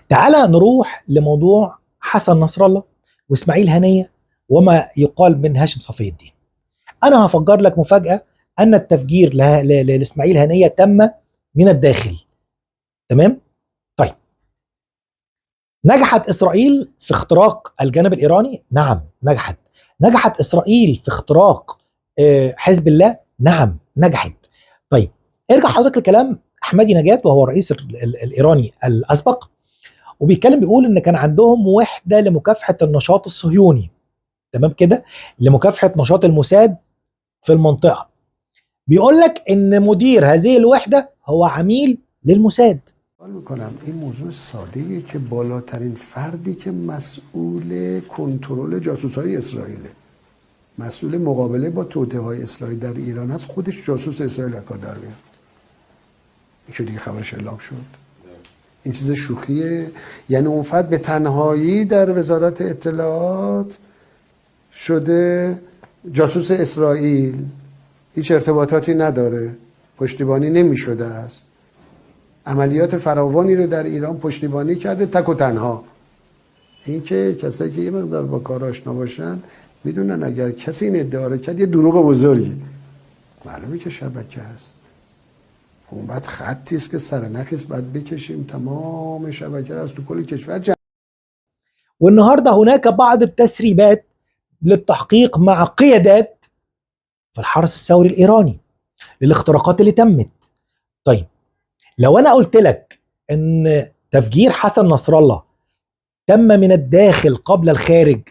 تعال نروح لموضوع حسن نصر الله واسماعيل هنية وما يقال من هاشم صفي الدين. انا هفجر لك مفاجأة ان التفجير لاسماعيل هنية تم من الداخل. تمام؟ طيب، نجحت اسرائيل في اختراق الجانب الايراني؟ نعم نجحت. نجحت اسرائيل في اختراق حزب الله؟ نعم نجحت. طيب، ارجع حضرتك لكلام احمدي نجات وهو الرئيس الايراني الاسبق، وبيتكلم بيقول ان كان عندهم وحده لمكافحه النشاط الصهيوني، تمام كده، لمكافحه نشاط الموساد في المنطقه. بيقول لك ان مدير هذه الوحده هو عميل للموساد. میکنم این موضوع ساده‌ایه که بالاترین فردی که مسئول کنترل جاسوس‌های اسرائیل، مسئول مقابله با توطئه‌های اسرائیل در ایران هست، خودش جاسوس اسرائیل کار در میاد. این که دیگه خبرش اعلام شد. این چیز شوخیه. یعنی اون فرد به تنهایی در وزارت اطلاعات شده جاسوس اسرائیل، هیچ ارتباطاتی نداره، پشتیبانی نمی‌شده است. عملیات فراوانی رو در ایران پشتیبانی کرده تک و تنها. این که کسایی که یه مقدار با کار آشنا باشن میدونن اگر کسی این ادعا رو کرد یه دروغ بزرگی، معلومه که شبکه هست. اون بعد خطی است که سرنخی باید بکشیم تمام شبکه از تو کل کشور. والنهارده هناك بعض التسريبات للتحقيق مع قيادات في الحرس الثوري الايراني للاختراقات اللي تمت. طيب، لو انا قلت لك ان تفجير حسن نصر الله تم من الداخل قبل الخارج،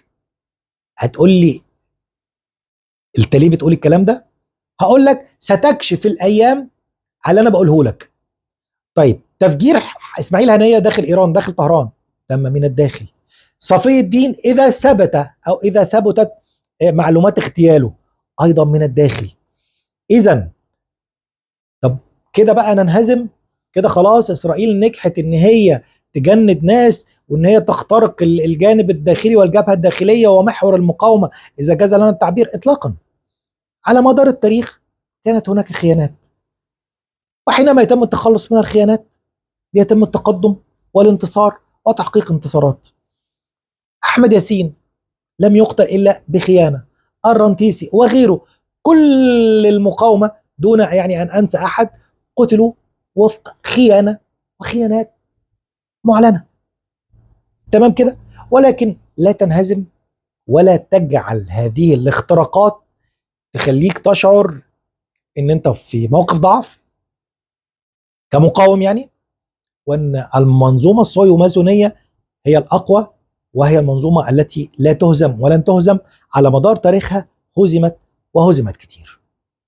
هتقول لي انت ليه بتقول الكلام ده؟ هقول لك ستكشف الايام على اللي انا بقوله لك. طيب، تفجير اسماعيل هنية داخل ايران، داخل طهران، تم من الداخل. صفي الدين اذا ثبت او اذا ثبتت معلومات اغتياله ايضا من الداخل. اذا طب كده بقى ننهزم؟ كده خلاص اسرائيل نجحت ان هي تجند ناس وان هي تخترق الجانب الداخلي والجبهه الداخليه ومحور المقاومه اذا جاز لنا التعبير؟ اطلاقا. على مدار التاريخ كانت هناك خيانات، وحينما يتم التخلص من الخيانات بيتم التقدم والانتصار وتحقيق انتصارات. احمد ياسين لم يقتل الا بخيانه، الرنتيسي وغيره، كل المقاومه دون يعني ان انسى احد قتلوا وفق خيانه وخيانات معلنه. تمام كده؟ ولكن لا تنهزم ولا تجعل هذه الاختراقات تخليك تشعر ان انت في موقف ضعف كمقاوم، يعني وان المنظومه الصهيونيه هي الاقوى، وهي المنظومه التي لا تهزم ولن تهزم، على مدار تاريخها هزمت وهزمت كتير.